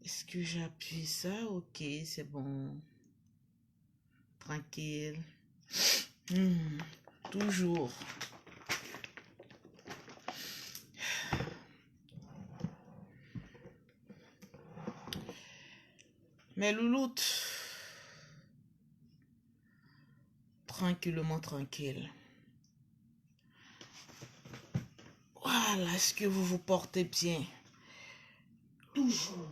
Est-ce que j'appuie ça? Ok, c'est bon. Tranquille. Toujours. Mais louloute. Tranquillement, tranquille. Voilà, est-ce que vous vous portez bien? Toujours.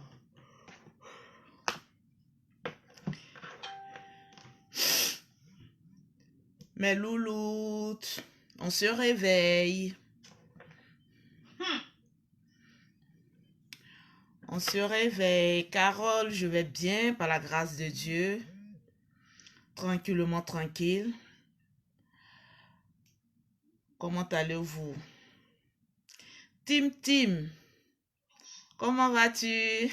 Mais louloute, on se réveille. On se réveille. Carole, je vais bien par la grâce de Dieu. Tranquillement, tranquille. Comment allez-vous? Tim, comment vas-tu?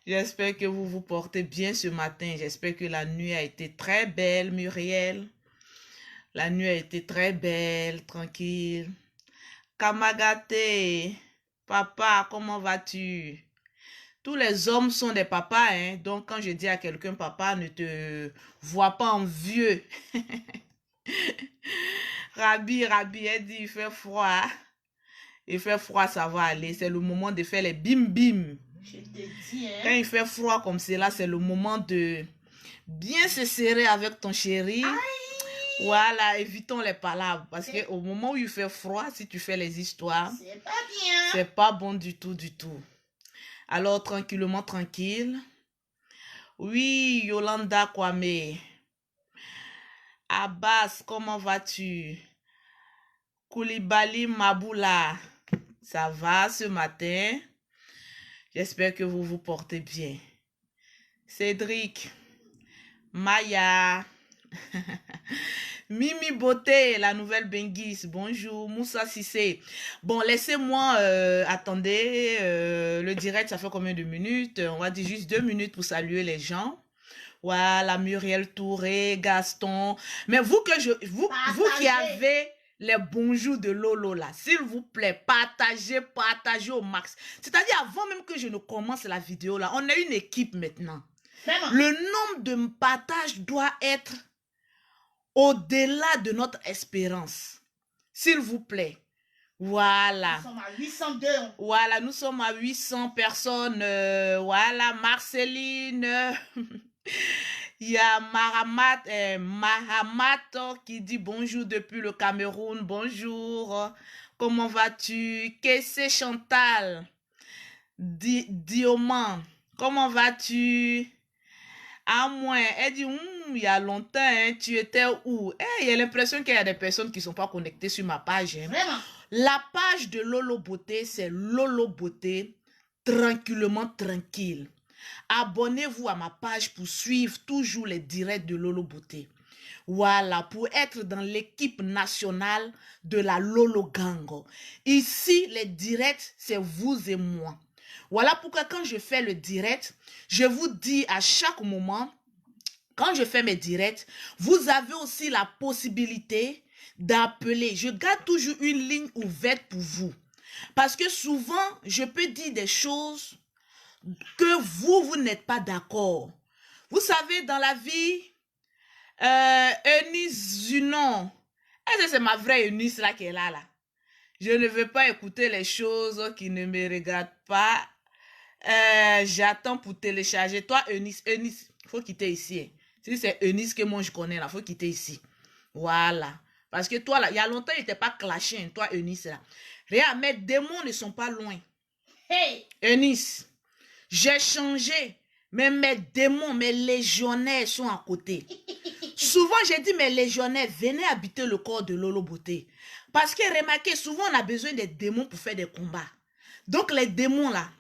J'espère que vous vous portez bien ce matin. J'espère que la nuit a été très belle, Muriel. La nuit a été très belle, tranquille. Kamagate, papa, comment vas-tu? Tous les hommes sont des papas, hein. Donc, quand je dis à quelqu'un, papa, ne te vois pas en vieux. Rabi, elle dit, il fait froid. Il fait froid, ça va aller. C'est le moment de faire les bim-bim. Je te dis, hein. Quand il fait froid comme cela, c'est le moment de bien se serrer avec ton chéri. Aïe. Voilà, évitons les palabres. Parce qu'au moment où il fait froid, si tu fais les histoires, c'est pas bien. C'est pas bon du tout, du tout. Alors, tranquillement, tranquille. Oui, Yolanda Kwame. Abbas, comment vas-tu? Koulibaly Maboula. Ça va ce matin? J'espère que vous vous portez bien. Cédric. Maya. Mimi Beauté, la nouvelle Benguis. Bonjour. Moussa Sissé. Bon, laissez-moi, attendez, le direct, ça fait combien de minutes? On va dire juste 2 minutes pour saluer les gens. Voilà, Muriel Touré, Gaston. Mais vous vous qui avez les bonjours de Lolo là, s'il vous plaît, partagez au max. C'est-à-dire avant même que je ne commence la vidéo là, on a une équipe maintenant. Vraiment? Le nombre de partages doit être au-delà de notre espérance. S'il vous plaît. Voilà. Nous sommes à 802. Voilà, nous sommes à 800 personnes. Voilà, Marceline. Il y a Mahamat qui dit bonjour depuis le Cameroun. Bonjour. Comment vas-tu? Kessé Chantal. Dioman. Comment vas-tu? À moins, elle dit, il y a longtemps, hein, tu étais où? Il y a l'impression qu'il y a des personnes qui ne sont pas connectées sur ma page. Hein. Vraiment? La page de Lolo Beauté, c'est Lolo Beauté, tranquillement tranquille. Abonnez-vous à ma page pour suivre toujours les directs de Lolo Beauté. Voilà, pour être dans l'équipe nationale de la Lolo Gang. Ici, les directs, c'est vous et moi. Voilà pourquoi quand je fais le direct, je vous dis à chaque moment, quand je fais mes directs, vous avez aussi la possibilité d'appeler. Je garde toujours une ligne ouverte pour vous. Parce que souvent, je peux dire des choses que vous n'êtes pas d'accord. Vous savez, dans la vie, Eunice Zunon, est-ce que c'est ma vraie Eunice là qui est là? Je ne veux pas écouter les choses qui ne me regardent pas. J'attends pour télécharger. Toi, Eunice, il faut quitter ici. Hein. Si c'est Eunice que moi je connais, là, faut quitter ici. Voilà. Parce que toi, là, il y a longtemps, il n'était pas clashé, hein, toi, Eunice, là. Regarde, mes démons ne sont pas loin. Hey! Eunice, j'ai changé, mais mes démons, mes légionnaires sont à côté. Souvent, j'ai dit, mes légionnaires, venez habiter le corps de Lolo Beauté. Parce que, remarquez, souvent, on a besoin des démons pour faire des combats. Donc, les démons, là,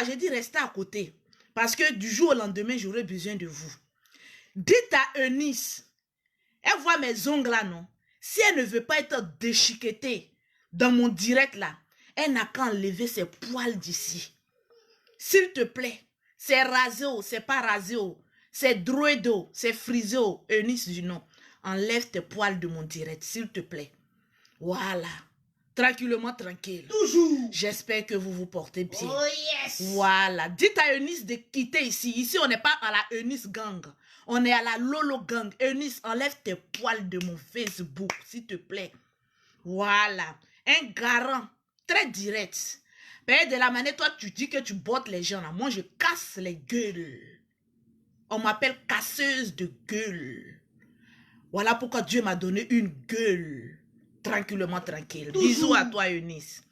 j'ai dit, restez à côté. Parce que du jour au lendemain, j'aurai besoin de vous. Dites à Eunice, elle voit mes ongles là, non? Si elle ne veut pas être déchiquetée dans mon direct là, elle n'a qu'à enlever ses poils d'ici. S'il te plaît, c'est rasé, c'est pas rasé, c'est droido, c'est frisé, Eunice du nom. Enlève tes poils de mon direct, s'il te plaît. Voilà. Tranquillement, tranquille. Toujours. J'espère que vous vous portez bien. Oh yes. Voilà. Dites à Eunice de quitter ici. Ici, on n'est pas à la Eunice Gang. On est à la Lolo Gang. Eunice, enlève tes poils de mon Facebook, s'il te plaît. Voilà. Un garant très direct. Mais de la manière, toi, tu dis que tu bottes les gens. Là. Moi, je casse les gueules. On m'appelle casseuse de gueule. Voilà pourquoi Dieu m'a donné une gueule. Tranquillement, tranquille. Toujours. Bisous à toi, Eunice.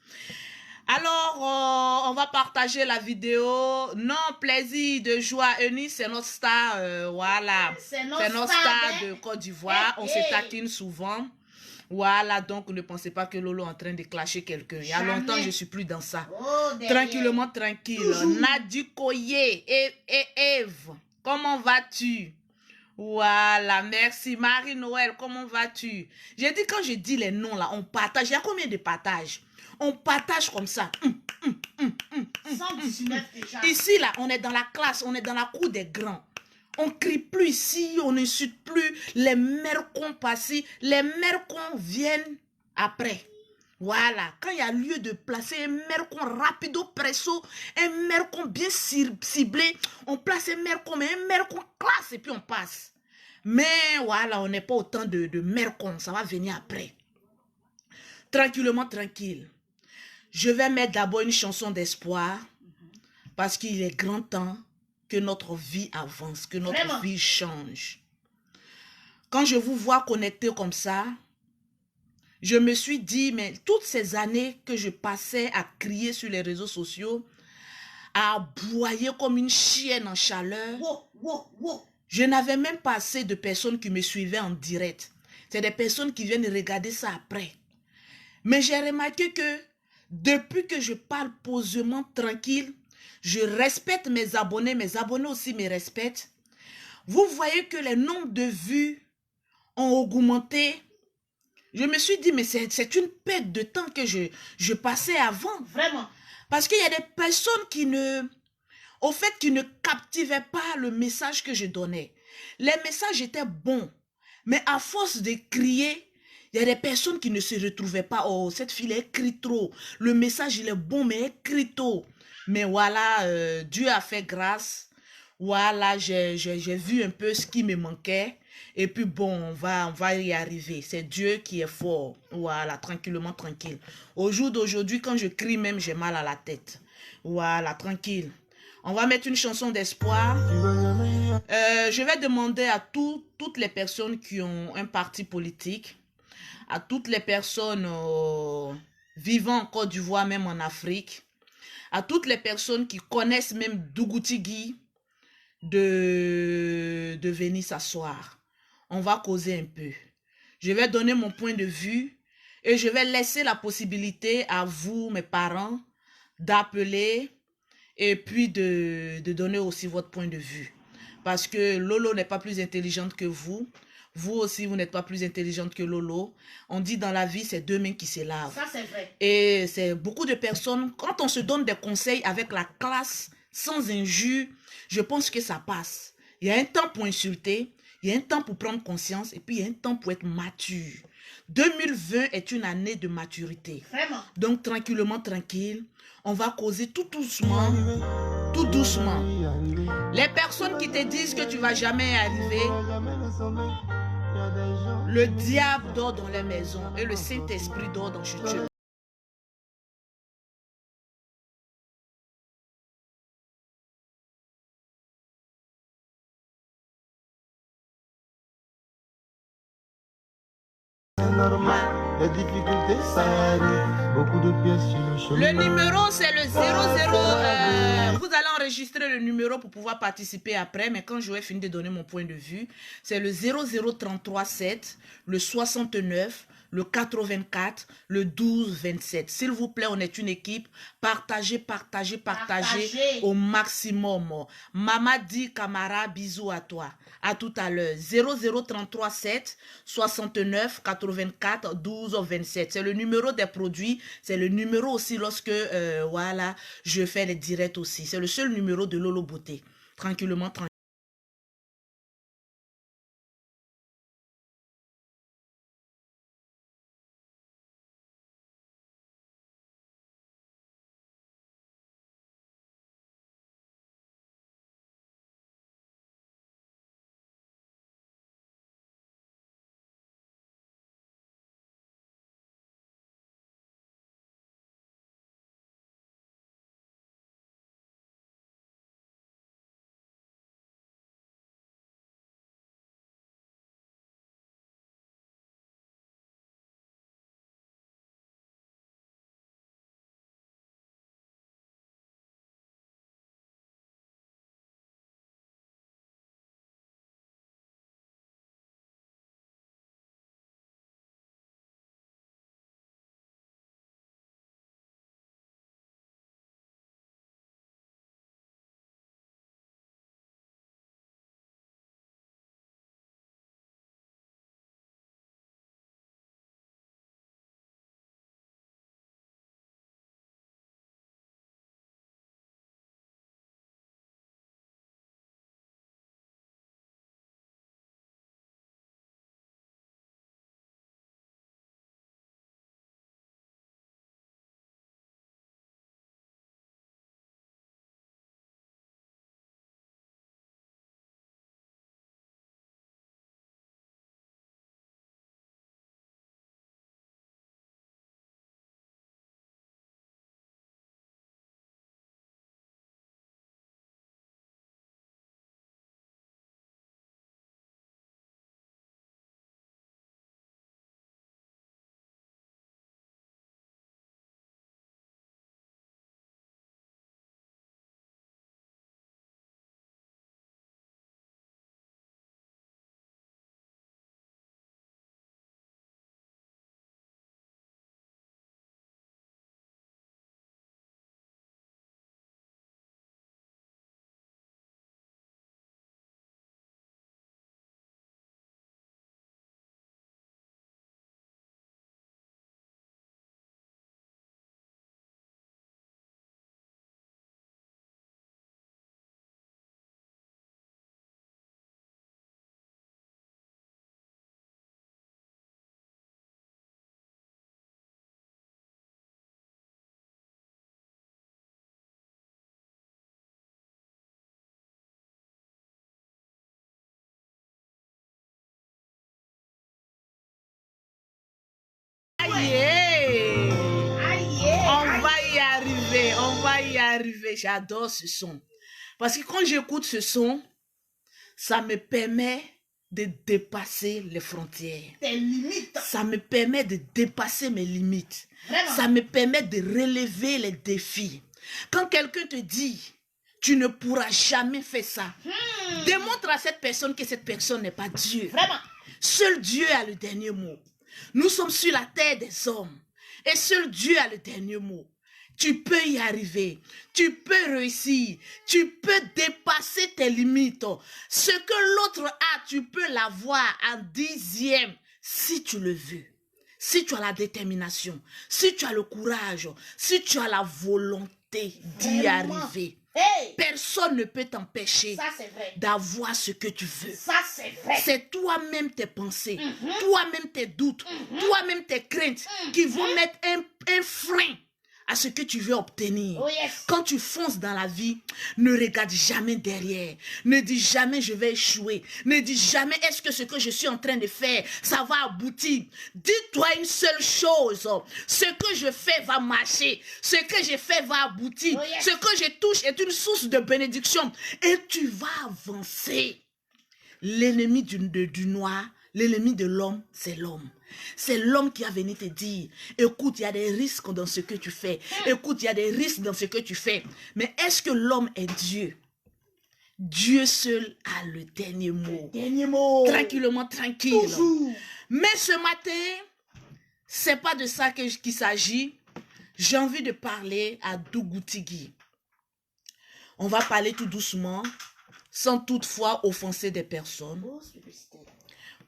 Alors, on va partager la vidéo. Non, plaisir de joie. Eunice, c'est notre star. Voilà. C'est notre star de Côte d'Ivoire. On se taquine souvent. Voilà, donc ne pensez pas que Lolo est en train de clasher quelqu'un. Il y a longtemps, je ne suis plus dans ça. Oh, Tranquillement, tranquille. Toujours. Nadi Koye et Eve, comment vas-tu? Voilà, merci. Marie-Noël, comment vas-tu? J'ai dit, quand je dis les noms là, on partage. Il y a combien de partages? On partage comme ça. 119 déjà. Ici, là, on est dans la classe, on est dans la cour des grands. On ne crie plus ici, on n'insulte plus. Les mères qu'on passe, les mères qu'on viennent après. Voilà, quand il y a lieu de placer un mercon rapido presso, un mercon bien ciblé, on place un mercon, mais un mercon classe et puis on passe. Mais voilà, on n'est pas autant de mercon, ça va venir après. Tranquillement, tranquille. Je vais mettre d'abord une chanson d'espoir parce qu'il est grand temps que notre vie avance, que notre vie change. Quand je vous vois connectés comme ça, je me suis dit, mais toutes ces années que je passais à crier sur les réseaux sociaux, à aboyer comme une chienne en chaleur, je n'avais même pas assez de personnes qui me suivaient en direct. C'est des personnes qui viennent regarder ça après. Mais j'ai remarqué que depuis que je parle posément, tranquille, je respecte mes abonnés aussi me respectent. Vous voyez que les nombres de vues ont augmenté. Je me suis dit, mais c'est une perte de temps que je passais avant. Vraiment. Parce qu'il y a des personnes qui ne captivaient pas le message que je donnais. Les messages étaient bons. Mais à force de crier, il y a des personnes qui ne se retrouvaient pas. Oh, cette fille, elle crie trop. Le message, il est bon, mais elle crie trop. Mais voilà, Dieu a fait grâce. Voilà, j'ai vu un peu ce qui me manquait. Et puis bon, on va y arriver. C'est Dieu qui est fort. Voilà, tranquillement, tranquille. Au jour d'aujourd'hui, quand je crie même, j'ai mal à la tête. Voilà, tranquille. On va mettre une chanson d'espoir. Je vais demander à toutes les personnes qui ont un parti politique, à toutes les personnes vivant en Côte d'Ivoire, même en Afrique, à toutes les personnes qui connaissent même Dougoutigui, de venir s'asseoir. On va causer un peu. Je vais donner mon point de vue et je vais laisser la possibilité à vous, mes parents, d'appeler et puis de donner aussi votre point de vue. Parce que Lolo n'est pas plus intelligente que vous. Vous aussi, vous n'êtes pas plus intelligente que Lolo. On dit dans la vie, c'est deux mains qui se lavent. Ça, c'est vrai. Et c'est beaucoup de personnes, quand on se donne des conseils avec la classe, sans injure, je pense que ça passe. Il y a un temps pour insulter, il y a un temps pour prendre conscience, et puis il y a un temps pour être mature. 2020 est une année de maturité. Vraiment. Donc, tranquillement, tranquille, on va causer tout doucement, tout doucement. Les personnes qui te disent que tu ne vas jamais arriver, le diable dort dans les maisons et le Saint-Esprit dort dans YouTube. Les difficultés, ça arrive. Beaucoup de pièces sur le chemin. Le numéro, c'est le 00. Vous allez enregistrer le numéro pour pouvoir participer après. Mais quand je vais finir de donner mon point de vue, c'est le 00337, le 69, le 84, le 12, 27. S'il vous plaît, on est une équipe. Partagez au maximum. Mamadi Camara, bisous à toi. À tout à l'heure. 00337 69 84 12 27. C'est le numéro des produits. C'est le numéro aussi lorsque voilà, je fais les directs aussi. C'est le seul numéro de Lolo Beauté. Tranquillement, tranquillement. arrivé, j'adore ce son. Parce que quand j'écoute ce son, ça me permet de dépasser les frontières. Tes limites. Ça me permet de dépasser mes limites. Vraiment. Ça me permet de relever les défis. Quand quelqu'un te dit, tu ne pourras jamais faire ça, démontre à cette personne que cette personne n'est pas Dieu. Vraiment. Seul Dieu a le dernier mot. Nous sommes sur la terre des hommes. Et seul Dieu a le dernier mot. Tu peux y arriver. Tu peux réussir. Tu peux dépasser tes limites. Ce que l'autre a, tu peux l'avoir en 10e si tu le veux. Si tu as la détermination, si tu as le courage, si tu as la volonté d'y Vraiment. arriver. Hey, Personne ne peut t'empêcher ça c'est vrai. d'avoir ce que tu veux. Ça c'est vrai. C'est toi-même tes pensées, toi-même tes doutes, toi-même tes craintes qui vont mettre un frein à ce que tu veux obtenir. Oh yes. Quand tu fonces dans la vie, ne regarde jamais derrière. Ne dis jamais je vais échouer. Ne dis jamais est-ce que ce que je suis en train de faire, ça va aboutir. Dis-toi une seule chose. Ce que je fais va marcher. Ce que je fais va aboutir. Oh yes. Ce que je touche est une source de bénédiction. Et tu vas avancer. L'ennemi du noir, l'ennemi de l'homme, c'est l'homme. C'est l'homme qui a venu te dire, écoute, il y a des risques dans ce que tu fais. Écoute, il y a des risques dans ce que tu fais. Mais est-ce que l'homme est Dieu? Dieu seul a le dernier mot. Dernier mot. Tranquillement, tranquille. Toujours. Mais ce matin, c'est pas de ça qu'il s'agit. J'ai envie de parler à Dougoutigui. On va parler tout doucement, sans toutefois offenser des personnes. Pause publicitaire.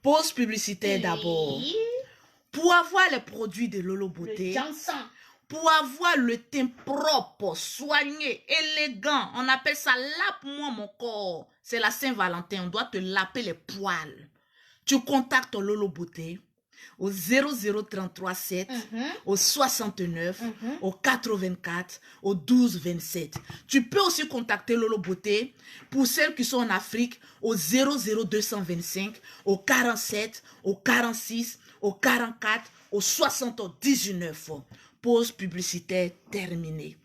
Pause publicitaire d'abord. Oui. Pour avoir les produits de Lolo Le Beauté, Jansan. pour avoir le teint propre, soigné, élégant, on appelle ça lape-moi mon corps. C'est la Saint-Valentin, on doit te laper les poils. Tu contactes Lolo Beauté au 00337, au 69, au 84, au 12 27. Tu peux aussi contacter Lolo Beauté pour celles qui sont en Afrique au 00225, au 47, au 46, au 44, au 79. Pause publicitaire terminée.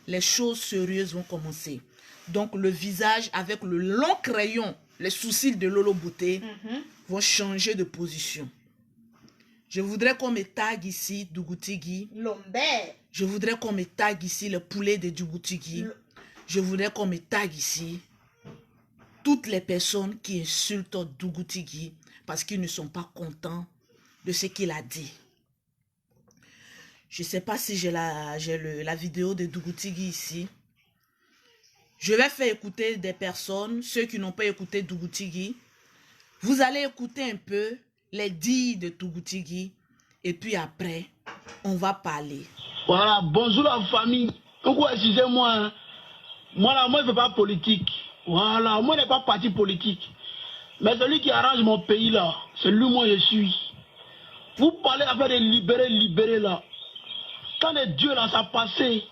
Les choses sérieuses vont commencer. Donc le visage avec le long crayon, les sourcils de Lolo Beauté vont changer de position. Je voudrais qu'on me tague ici Dougoutigui. Lomber. Je voudrais qu'on me tague ici le poulet de Dougoutigui. Je voudrais qu'on me tague ici toutes les personnes qui insultent Dougoutigui parce qu'ils ne sont pas contents de ce qu'il a dit. Je ne sais pas si j'ai la vidéo de Dougoutigui ici. Je vais faire écouter des personnes, ceux qui n'ont pas écouté Dougoutigui. Vous allez écouter un peu les dires de Dougoutigui et puis après, on va parler. Voilà, bonjour la famille. Pourquoi excusez-moi, hein? Moi je ne fais pas politique. Voilà, moi je n'ai pas parti politique. Mais celui qui arrange mon pays là, c'est lui moi je suis. Vous parlez avec les libérés là. Quand les dieux là, ça passait.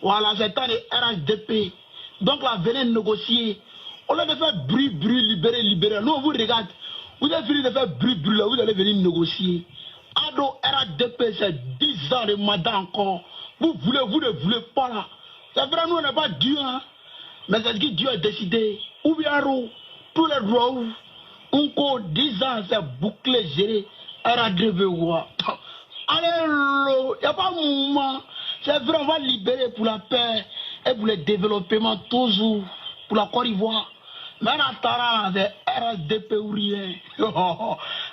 Voilà, c'est temps de RHDP. Donc là, venez négocier. Au lieu de faire bruit, libéré. Nous, on vous regarde. Vous avez fini de faire bruit, là, vous allez venir négocier. Ado RHDP, c'est 10 ans de mandat encore. Vous ne voulez pas là. C'est vrai, nous, on n'est pas Dieu, hein. Mais c'est ce que Dieu a décidé. Ou bien, tous les droits, encore 10 ans, c'est bouclé, géré. RHDP, ouais. Allez, il n'y a pas de mouvement. C'est vrai, on va libérer pour la paix et pour le développement, toujours pour la Côte d'Ivoire. Mais en attendant, c'est RSDP ou rien.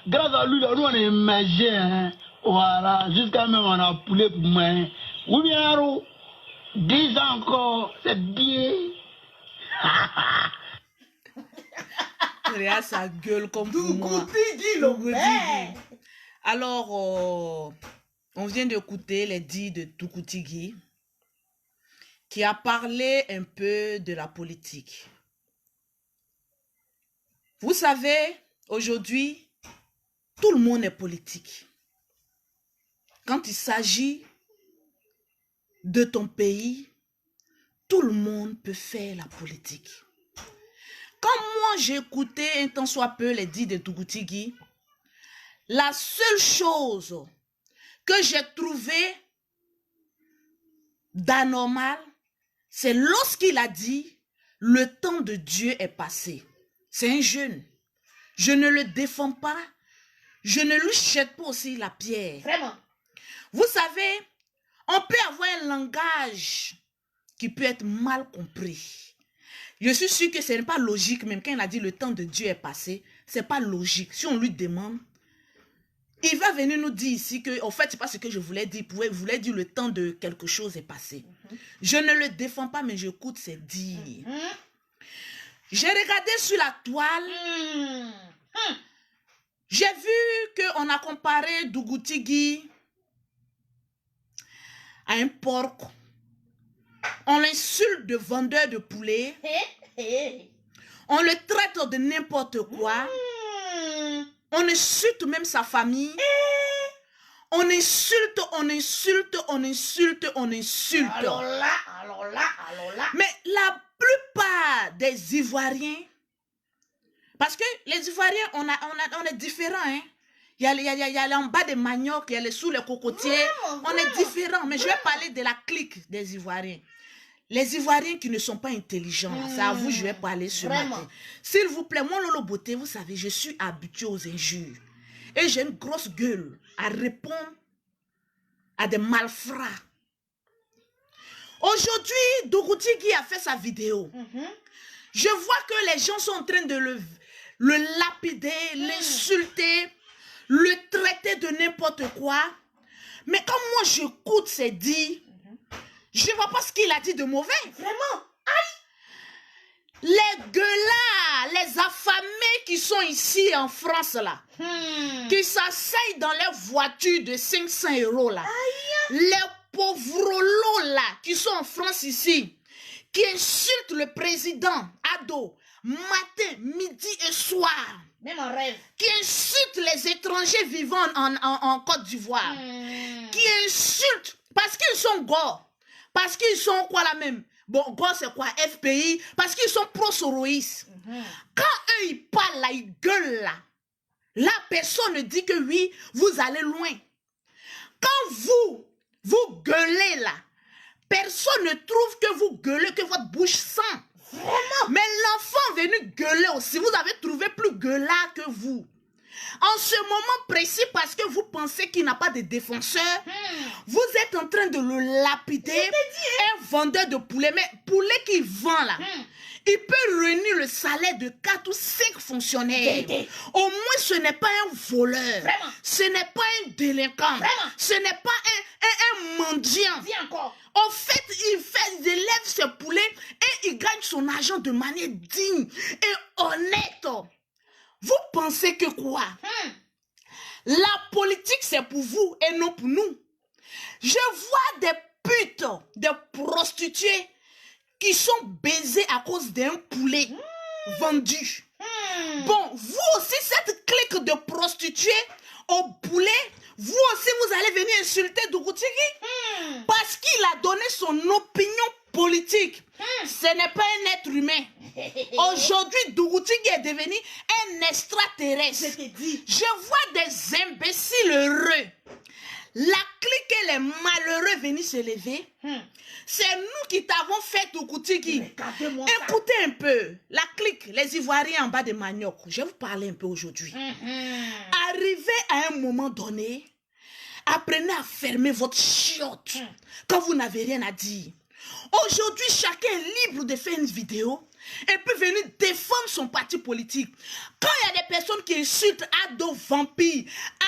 Grâce à lui, là, nous, on est émergé. Hein. Voilà, jusqu'à même, on a poulet pour moi. Ou bien, 10 ans encore, c'est bien. Regarde sa gueule comme pour moi. Dougoutigui Lomber. Alors, on vient d'écouter les dires de Dougoutigui qui a parlé un peu de la politique. Vous savez, aujourd'hui, tout le monde est politique. Quand il s'agit de ton pays, tout le monde peut faire la politique. Quand moi j'ai écouté un tant soit peu les dires de Dougoutigui, la seule chose que j'ai trouvé d'anormal, c'est lorsqu'il a dit, le temps de Dieu est passé. C'est un jeune. Je ne le défends pas. Je ne lui jette pas aussi la pierre. Vraiment. Vous savez, on peut avoir un langage qui peut être mal compris. Je suis sûre que ce n'est pas logique, même quand il a dit le temps de Dieu est passé, ce n'est pas logique. Si on lui demande, il va venir nous dire ici que, en fait, ce n'est pas ce que je voulais dire. Il voulait dire le temps de quelque chose est passé. Je ne le défends pas, mais j'écoute ses dires. J'ai regardé sur la toile. J'ai vu qu'on a comparé Dougoutigui à un porc. On l'insulte de vendeur de poulet. On le traite de n'importe quoi. On insulte même sa famille. On insulte, on insulte, on insulte, on insulte. Alors là. Mais la plupart des Ivoiriens, parce que les Ivoiriens, on est différents, hein. Il y a en bas des maniocs, il y a les sous les cocotiers. On est différents, mais je vais parler de la clique des Ivoiriens. Les Ivoiriens qui ne sont pas intelligents, c'est à vous que je vais parler ce matin. S'il vous plaît, moi, Lolo Beauté, vous savez, je suis habitué aux injures. Et j'ai une grosse gueule à répondre à des malfrats. Aujourd'hui, Dougoutigui a fait sa vidéo. Je vois que les gens sont en train de le lapider, l'insulter, le traiter de n'importe quoi. Mais quand moi j'écoute ses dits, je ne vois pas ce qu'il a dit de mauvais. Vraiment. Les gueulards, les affamés qui sont ici en France là, qui s'asseyent dans les voitures de 500 € là, les pauvres là qui sont en France ici, qui insultent le président à dos, matin, midi et soir, Même en rêve. qui insultent les étrangers vivant en Côte d'Ivoire, qui insultent parce qu'ils sont gore, parce qu'ils sont quoi là même. Bon, gore c'est quoi? FPI, parce qu'ils sont pro-soroïstes. Quand eux ils parlent là, ils gueulent là, la personne ne dit que oui, vous allez loin. Quand vous gueulez là, personne ne trouve que vous gueulez, que votre bouche sent. Vraiment? Mais l'enfant venu gueuler aussi, vous avez trouvé plus gueulard que vous. En ce moment précis, parce que vous pensez qu'il n'a pas de défenseur, vous êtes en train de le lapider. Un vendeur de poulet, mais poulet qui vend là, il peut réunir le salaire de 4 ou 5 fonctionnaires. Au moins, ce n'est pas un voleur. Vraiment? Ce n'est pas un délinquant. Vraiment? Ce n'est pas un mendiant. Dis encore. En fait, il élève ses poulets et il gagne son argent de manière digne et honnête. Vous pensez que quoi? La politique, c'est pour vous et non pour nous. Je vois des putes, des prostituées qui sont baisées à cause d'un poulet vendu. Bon, vous aussi, cette clique de prostituées au poulet, vous aussi, vous allez venir insulter Dougoutigui parce qu'il a donné son opinion politique. Ce n'est pas un être humain. Aujourd'hui, Dougoutigui est devenu un extraterrestre. Je te dis. Je vois des imbéciles heureux. La clique et les malheureux venir se lever. C'est nous qui t'avons fait Dougoutigui. Regardez-moi ça. Écoutez un peu. La clique, les Ivoiriens en bas de manioc. Je vais vous parler un peu aujourd'hui. Arrivez à un moment donné, apprenez à fermer votre chiotte quand vous n'avez rien à dire. Aujourd'hui, chacun est libre de faire une vidéo et peut venir défendre son parti politique. Quand il y a des personnes qui insultent Ado Vampire,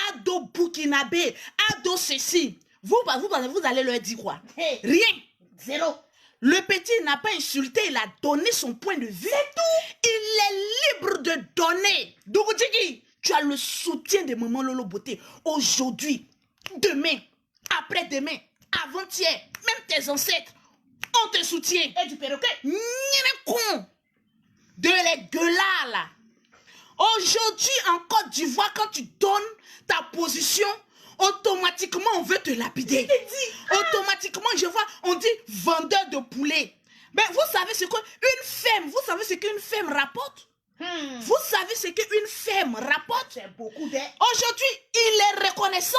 Ado Burkinabé, Ado ceci, vous allez leur dire quoi? Hey. Rien. Zéro. Le petit n'a pas insulté, il a donné son point de vue. C'est tout. Il est libre de donner. Dougoutigui, tu as le soutien de Maman Lolo Beauté. Aujourd'hui, demain, après-demain, avant-hier, même tes ancêtres, on te soutient. Et du perroquet. N'y con de les gueulards là. Aujourd'hui en Côte d'Ivoire, quand tu donnes ta position, automatiquement on veut te lapider. Automatiquement je vois, on dit vendeur de poulet. Mais vous savez ce qu'une femme, vous savez ce qu'une femme rapporte? Vous savez ce qu'une femme rapporte? C'est beaucoup d'air. Aujourd'hui, il est reconnaissant.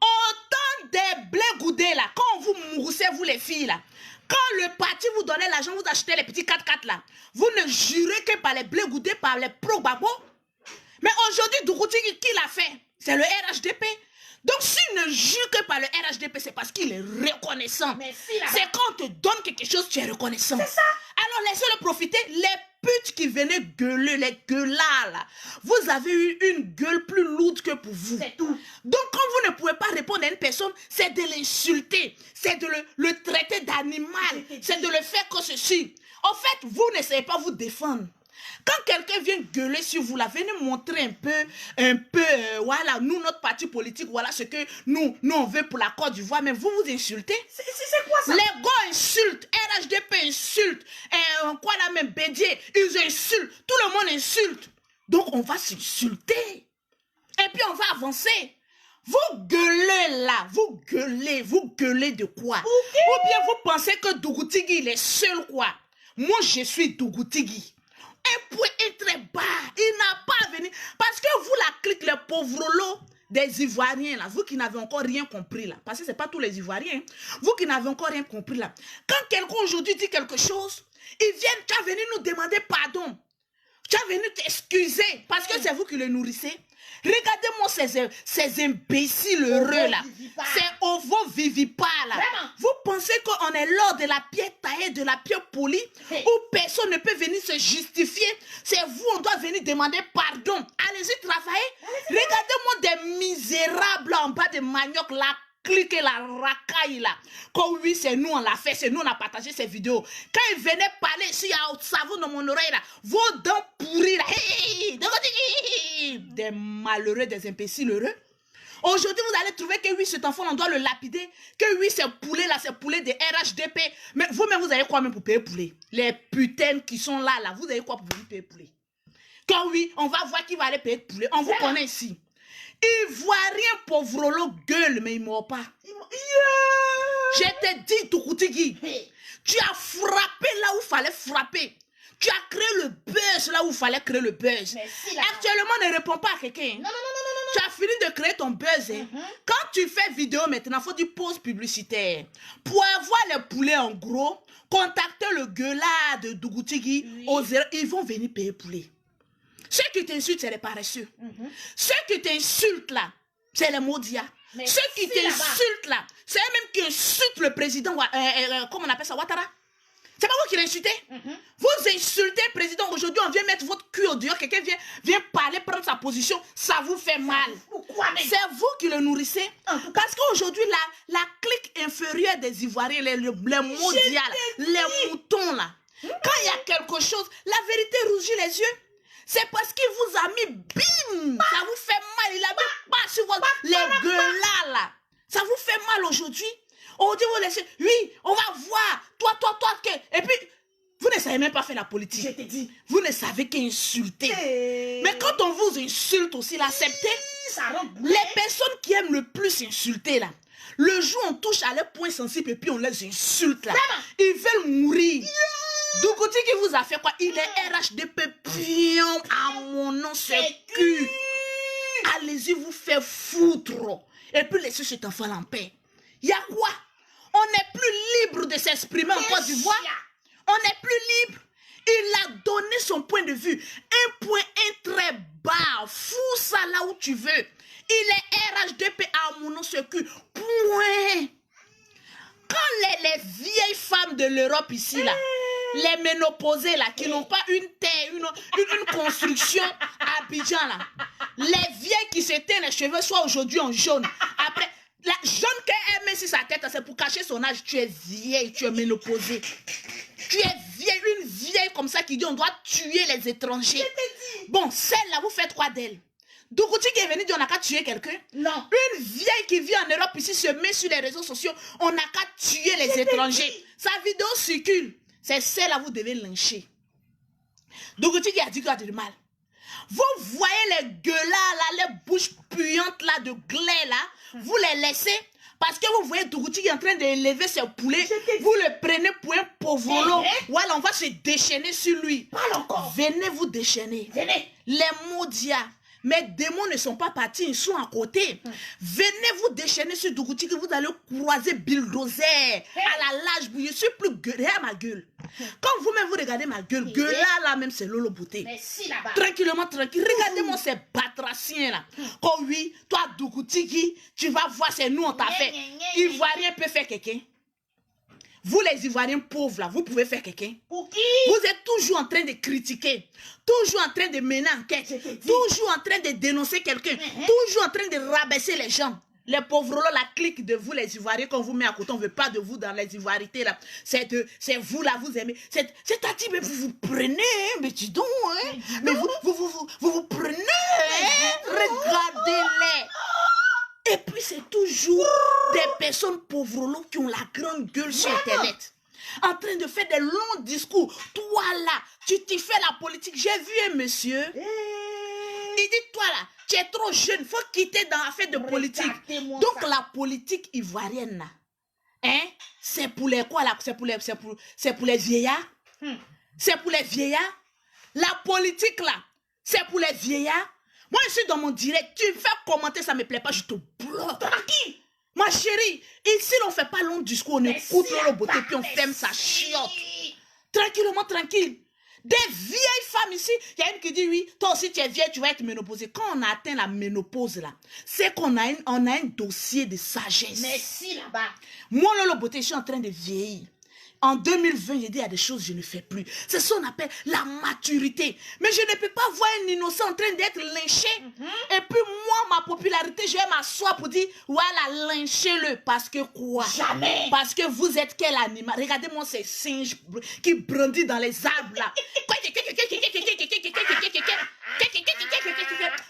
Autant des blés goudés là, quand vous moussez, vous les filles là, Quand le parti vous donnait l'argent, vous achetez les petits 4x4 là. Vous ne jurez que par les blés goudés, par les pro-babo. Mais aujourd'hui, Dougoutigi, qui l'a fait? C'est le RHDP. Donc, s'il ne jure que par le RHDP, c'est parce qu'il est reconnaissant. C'est quand on te donne quelque chose, tu es reconnaissant. C'est ça. Alors, laissez-le profiter. Les putes qui venaient gueuler, les gueulards, là, vous avez eu une gueule plus lourde que pour vous. C'est tout. Donc, quand vous ne pouvez pas répondre à une personne, c'est de l'insulter, c'est de le traiter d'animal, c'est de le faire que ceci. En fait, vous n'essayez pas de vous défendre. Quand quelqu'un vient gueuler sur vous, là, venez montrer un peu, voilà, nous, notre parti politique, voilà ce que nous on veut pour la Côte d'Ivoire, mais vous vous insultez. C'est quoi ça? Les gars insultent, RHDP insulte, quoi là même, Bédier, ils insultent, tout le monde insulte. Donc on va s'insulter. Et puis on va avancer. Vous gueulez là, vous gueulez de quoi? Ou bien vous pensez que Dougoutigi, il est seul quoi? Moi, je suis Dougoutigi. Un point est très bas. Il n'a pas à venir. Parce que vous, la clique, les pauvres lots des Ivoiriens, là, vous qui n'avez encore rien compris, là, parce que ce n'est pas tous les Ivoiriens, vous qui n'avez encore rien compris, là, quand quelqu'un aujourd'hui dit quelque chose, ils viennent, tu as venu nous demander pardon. Tu as venu t'excuser parce que c'est vous qui le nourrissez. Regardez-moi ces imbéciles heureux là. Ces ovovivipares là. Vraiment? Vous pensez qu'on est lors de la pierre taillée, de la pierre polie, où personne ne peut venir se justifier? C'est vous, on doit venir demander pardon. Allez-y travailler. Regardez-moi des misérables en bas de manioc là. Cliquez la racaille là. Comme oui, c'est nous, on l'a fait, c'est nous, on a partagé ces vidéos. Quand ils venaient parler, s'il y a un savon dans mon oreille là, vos dents pourries là, des malheureux, des imbéciles heureux. Aujourd'hui, vous allez trouver que oui, cet enfant, on doit le lapider, que oui, c'est poulet là, c'est poulet de RHDP. Mais vous-même, vous avez quoi même pour payer poulet? Les putains qui sont là, vous avez quoi pour venir payer poulet? Quand oui, on va voir qui va aller payer poulet. On vous connaît ici. Ivoirien pauvrolo gueule, mais il ne mord pas. Je te dis, Dougoutigi, tu as frappé là où il fallait frapper. Tu as créé le buzz là où il fallait créer le buzz. Actuellement, ne réponds pas à quelqu'un. Non. Tu as fini de créer ton buzz. Quand tu fais vidéo maintenant, il faut dire pause publicitaire. Pour avoir les poulets en gros, contactez le gueulard de Dougoutigi. Ils vont venir payer poulet. Ceux qui t'insultent, c'est les paresseux. Ceux qui t'insultent là, c'est les maudias. Ceux qui t'insultent là, c'est eux-mêmes qui insultent le président, comment on appelle ça, Ouattara. C'est pas vous qui l'insultez. Vous insultez le président. Aujourd'hui, on vient mettre votre cul au dehors. Quelqu'un vient parler, prendre sa position. Ça vous fait mal. C'est vous qui le nourrissez. Parce qu'aujourd'hui, la clique inférieure des Ivoiriens, les maudias, les moutons là, quand il y a quelque chose, la vérité rougit les yeux. C'est parce qu'il vous a mis bim. Ça vous fait mal. Il a mis pas sur votre... Les gueulards là. Ça vous fait mal aujourd'hui. On dit, vous laissez... Oui, on va voir. Toi. Et puis, vous ne savez même pas faire la politique. Je t'ai dit. Vous ne savez qu'insulter. Mais quand on vous insulte aussi, l'accepter. Les personnes qui aiment le plus insulter là, le jour où on touche à leurs points sensibles et puis on les insulte là, ils veulent mourir. Dougoutigi qui vous a fait quoi? Il est RHDP pion à mon nom, c'est cul. Allez-y vous faire foutre. Et puis laissez cet enfant en paix. Il y a quoi? On n'est plus libre de s'exprimer en Côte d'Ivoire. On n'est plus libre. Il a donné son point de vue. Un point très bas. Fous ça là où tu veux. Il est RHDP à mon nom, c'est cul. Point. Quand les vieilles femmes de l'Europe ici là, les ménopausées là, qui n'ont pas une terre, une construction à Abidjan là, les vieilles qui s'éteignent les cheveux, soit aujourd'hui en jaune, après, la jaune qu'elle met sur sa tête, c'est pour cacher son âge. Tu es vieille, tu es ménopausée. Tu es vieille, une vieille comme ça qui dit on doit tuer les étrangers. Bon, celle-là, vous faites quoi d'elle? Dougoutigi qui est venu dire on n'a qu'à tuer quelqu'un? Non. Une vieille qui vit en Europe ici se met sur les réseaux sociaux, on n'a qu'à tuer les étrangers. Sa vidéo circule. C'est celle-là vous devez lyncher. Dougoutigi a dit qu'il a du mal. Vous voyez les gueulards là, les bouches puantes là de glais là, vous les laissez parce que vous voyez Dougoutigi en train d'élever ses poulets, vous le prenez pour un pauvre. Voilà, on va se déchaîner sur lui. Parle encore. Venez vous déchaîner. Venez. Les maudias, Mes démons ne sont pas partis, ils sont à côté. Venez vous déchaîner sur Dougouti que vous allez croiser bulldozer à la lâche. Je suis plus gueule à ma gueule. Quand vous-même vous regardez ma gueule, gueule là même c'est Lolo Beauté. Merci là-bas. Tranquillement, tranquille. Regardez-moi ces batraciens là. Oh oui, toi Dougouti, tu vas voir, c'est nous on t'a fait. Ivoirien peut faire quelqu'un. Vous les Ivoiriens pauvres là, vous pouvez faire quelqu'un. Pour qui? Vous êtes toujours en train de critiquer, toujours en train de mener enquête, toujours en train de dénoncer quelqu'un, toujours en train de rabaisser les gens. Les pauvres là, la clique de vous les Ivoiriens, qu'on vous met à côté, on ne veut pas de vous dans les Ivoirités là. C'est vous là, vous aimez. C'est-à-dire, mais vous vous prenez, hein, mais dis donc, hein. Mais vous prenez, hein. Regardez-les. Et puis c'est toujours des personnes pauvres qui ont la grande gueule sur Internet. En train de faire des longs discours. Toi là, tu t'y fais la politique. J'ai vu un monsieur. Il dit, toi là, tu es trop jeune. Il faut quitter dans l'affaire de politique. Donc la politique ivoirienne là, hein, c'est pour les quoi là? C'est pour les vieillards. C'est pour les vieillards. La politique là, c'est pour les vieillards. Moi, je suis dans mon direct. Tu fais commenter, ça ne me plaît pas, je te bloque. Tranquille. Ma chérie, ici, on ne fait pas long discours. On écoute Lolo Beauté, puis on ferme sa chiotte. Tranquillement, tranquille. Des vieilles femmes ici. Il y a une qui dit, oui, toi aussi, tu es vieille, tu vas être ménopausée. Quand on a atteint la ménopause, là, c'est qu'on a, un dossier de sagesse. Merci là-bas. Moi, Lolo Beauté, je suis en train de vieillir. En 2020, j'ai dit, il y a des choses que je ne fais plus. C'est ce qu'on appelle la maturité. Mais je ne peux pas voir un innocent en train d'être lynché. Et puis moi, ma popularité, je vais m'asseoir pour dire, voilà, lynchez-le. Parce que quoi? Jamais. Parce que vous êtes quel animal? Regardez-moi ces singes qui brandissent dans les arbres là.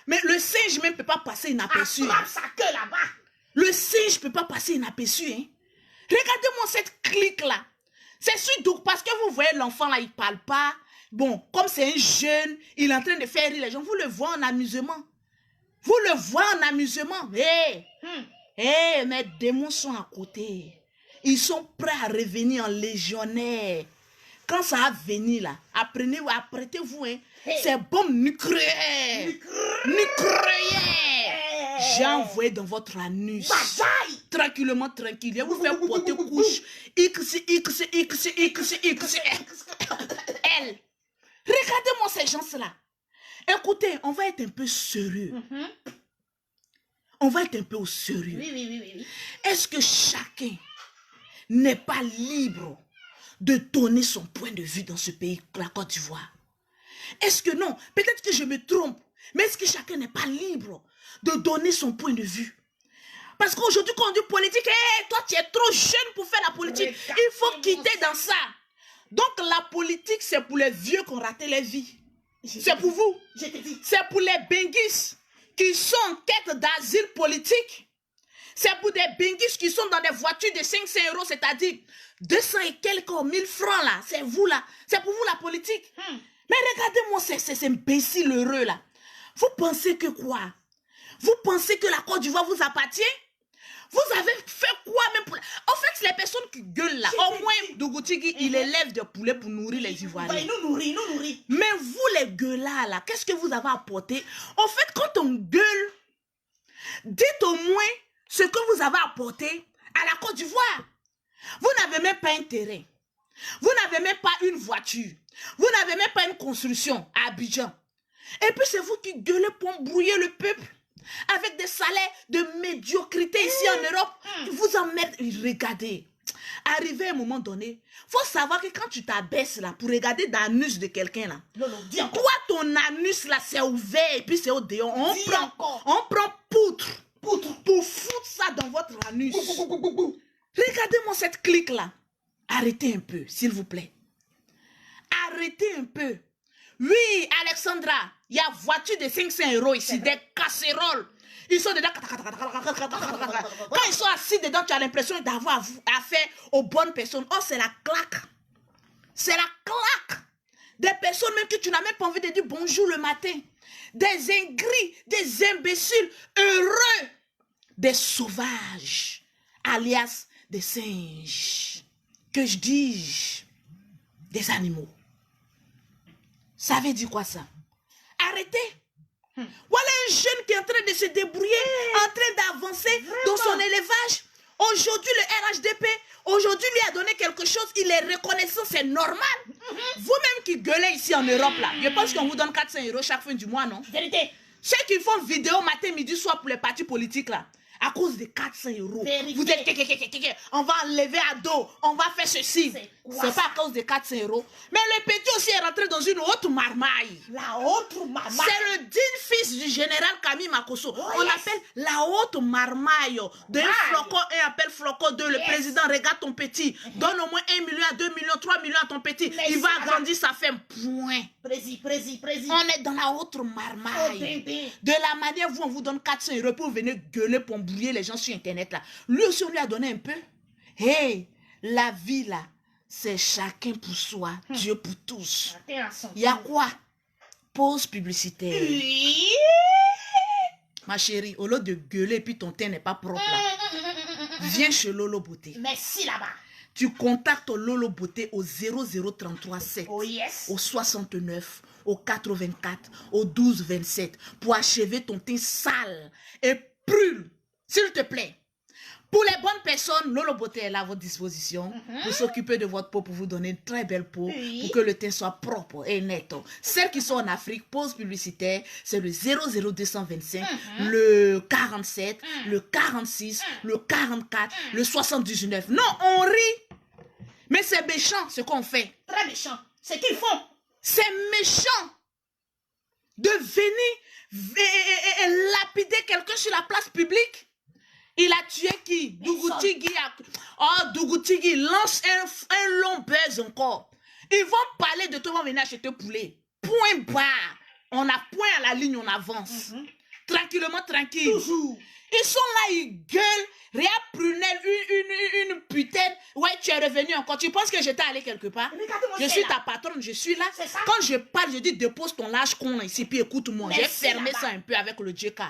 Mais le singe même ne peut pas passer inaperçu. Sa queue là-bas. Le singe ne peut pas passer inaperçu. Hein? Regardez-moi cette clique là. C'est sûr, donc, parce que vous voyez l'enfant là, il ne parle pas. Bon, comme c'est un jeune, il est en train de faire rire les gens. Vous le voyez en amusement. Vous le voyez en amusement. Hé, mes démons sont à côté. Ils sont prêts à revenir en légionnaire. Quand ça va venir là, apprêtez-vous. Hein. C'est bombe nucléaire. Nucléaire. J'ai envoyé dans votre anus. Tranquillement, tranquille. Je vais vous faire porter couche. X, L. Regardez-moi ces gens-là. Écoutez, on va être un peu sérieux. On va être un peu au sérieux. Oui. Est-ce que chacun n'est pas libre de donner son point de vue dans ce pays, la Côte d'Ivoire? Est-ce que non? Peut-être que je me trompe. Mais est-ce que chacun n'est pas libre de donner son point de vue? Parce qu'aujourd'hui, quand on dit politique, toi, tu es trop jeune pour faire la politique. Il faut quitter dans ça. Donc, la politique, c'est pour les vieux qui ont raté les vies. C'est pour vous. Je te dis. C'est pour les benguis qui sont en quête d'asile politique. C'est pour des benguis qui sont dans des voitures de 500 €, c'est-à-dire 200 et quelques 1000 francs là. C'est vous là. C'est pour vous la politique. Mais regardez-moi ces imbéciles heureux là. Vous pensez que quoi? Vous pensez que la Côte d'Ivoire vous appartient? Vous avez fait quoi même pour... En fait, les personnes qui gueulent là, au moins Dougouti, il élève des poulets pour nourrir les Ivoiriens. Il nous nourrit. Mais vous les gueulards là, qu'est-ce que vous avez apporté? En fait, quand on gueule, dites au moins ce que vous avez apporté à la Côte d'Ivoire. Vous n'avez même pas un terrain. Vous n'avez même pas une voiture. Vous n'avez même pas une construction à Abidjan. Et puis c'est vous qui gueulez pour embrouiller le peuple. Avec des salaires de médiocrité ici en Europe. Vous emmerdez. Regardez. Arrivé à un moment donné, il faut savoir que quand tu t'abaisses là pour regarder dans l'anus de quelqu'un là, toi ton anus là c'est ouvert et puis c'est au dehors. On prend poutre pour foutre ça dans votre anus. Regardez-moi cette clique là. Arrêtez un peu, s'il vous plaît. Arrêtez un peu. Oui, Alexandra, il y a voiture de 500 € ici, des casseroles. Ils sont dedans. Quand ils sont assis dedans, tu as l'impression d'avoir affaire aux bonnes personnes. Oh, c'est la claque. C'est la claque. Des personnes même que tu n'as même pas envie de dire bonjour le matin. Des ingris, des imbéciles heureux. Des sauvages, alias des singes. Que je dis des animaux. Ça veut dire quoi ça? Arrêtez. Voilà un un jeune qui est en train de se débrouiller, en train d'avancer dans son élevage. Aujourd'hui, le RHDP, aujourd'hui, lui a donné quelque chose, il est reconnaissant, c'est normal. Vous-même qui gueulez ici en Europe, là, je pense qu'on vous donne 400 € chaque fin du mois, non? Vérité. Ceux qui font vidéo matin, midi, soir pour les partis politiques, là, à cause de 400 €. Vérité. Vous êtes, on va enlever à dos, on va faire ceci. C'est pas à cause de 400 €. Mais le petit aussi est rentré dans une autre marmaille. La autre maman. C'est le digne fils du général Camille Makosso. On l'appelle la haute marmaille. De Flocon 1 appelle Flocon 2. Le président regarde ton petit. Donne au moins 1 million, 2 millions, 3 millions à ton petit. Mais il va agrandir sa femme. Point. Précis. On est dans la haute marmaille. De la manière où on vous donne 400 € pour venir gueuler, pour embrouiller les gens sur Internet là. Lui aussi, on lui a donné un peu. Hey, la vie là, c'est chacun pour soi, Dieu pour tous. Il y a quoi? Pause publicitaire. Oui. Ma chérie, au lieu de gueuler puis ton teint n'est pas propre là, viens chez Lolo Beauté. Merci là-bas. Tu contactes Lolo Beauté au 00337, Oh yes. au 69, au 84, au 12 27 pour achever ton teint sale et brûle, s'il te plaît. Pour les bonnes personnes, Lolo Beauté est là à votre disposition pour s'occuper de votre peau, pour vous donner une très belle peau, pour que le teint soit propre et net. Celles qui sont en Afrique, pause publicitaire, c'est le 00225, le 47, le 46, le 44, le 79. Non, on rit, mais c'est méchant ce qu'on fait. Très méchant. C'est qu'ils font. C'est méchant de venir lapider quelqu'un sur la place publique. Il a tué qui? Dougoutigui. Oh, Dougoutigui, lance un long buzz encore. Ils vont parler de toi, ils vont venir acheter poulet. Point barre. On a point à la ligne, on avance. Tranquillement, tranquille. Toujours. Ils sont là, ils gueulent. Regarde Prunelle, une putain. Ouais, tu es revenu encore. Tu penses que j'étais allé quelque part? Regarde-moi, Je c'est suis là. ta patronne, je suis là. C'est ça. Quand je parle, je dis dépose ton large con ici, puis écoute-moi. J'ai Merci, fermé là-bas. ça un peu avec le JK.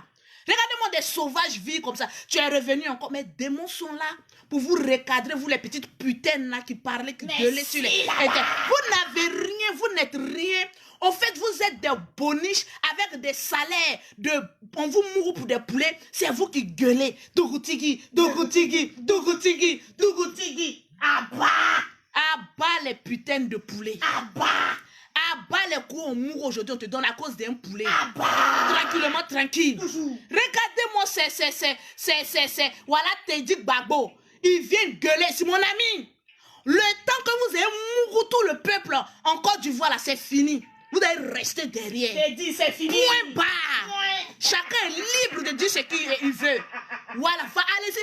Regardez-moi des sauvages vivent comme ça. Tu es revenu encore. Mais démons sont là pour vous recadrer, vous les petites putaines là qui parlaient, qui Merci, gueulaient sur les... là-bas. Vous n'avez rien, vous n'êtes rien. Au fait, vous êtes des boniches avec des salaires. On vous mourra pour des poulets. C'est vous qui gueulez. Dougoutigui, Dougoutigui, Dougoutigui, Dougoutigui. Abat. Abat les putains de poulets. Abat. Abat les coups, on mourra aujourd'hui, on te donne à cause d'un poulet. Abat. Tranquillement, tranquille. Toujours. Regardez-moi, c'est, voilà, Teddy Gbagbo. Il vient gueuler, c'est mon ami. Le temps que vous avez mouru tout le peuple en Côte d'Ivoire, là, c'est fini. Vous devez rester derrière. J'ai dit, c'est fini. Point barre. Ouais. Chacun est libre de dire ce qu'il veut. Voilà, allez-y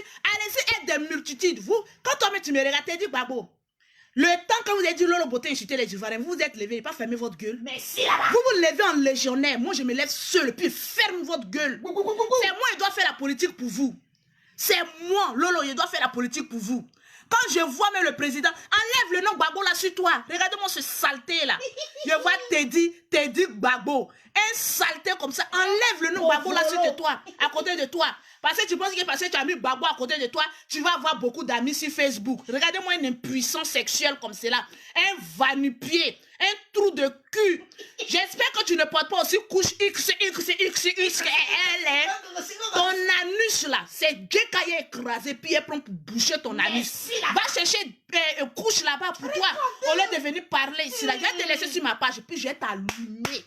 être des multitudes. Vous, quand toi, tu me regardes, Teddy Gbagbo. Le temps que vous avez dit Lolo Beauté insulter les Ivoiriens, vous vous êtes levé, pas fermer votre gueule. Merci là-bas. Vous vous levez en légionnaire. Moi, je me lève seul, puis ferme votre gueule. C'est moi, il doit faire la politique pour vous. C'est moi, Lolo, il doit faire la politique pour vous. Quand je vois même le président, enlève le nom Gbagbo là sur toi. Regardez-moi ce saleté là. Je vois Teddy Gbagbo. Un saleté comme ça. Enlève le nom Gbagbo là sur toi, à côté de toi. Parce que tu penses que parce que tu as mis Gbagbo à côté de toi, tu vas avoir beaucoup d'amis sur Facebook. Regardez-moi une impuissance sexuelle comme cela. Un va-nu-pied. Un trou de cul. J'espère que tu ne portes pas aussi couche XXXXL. Ton anus là, c'est Dieu qui a écrasé, puis il est prêt pour boucher ton anus. Va chercher couche là-bas pour toi. Au lieu de venir parler ici là, je vais te laisser sur ma page, puis je vais t'allumer.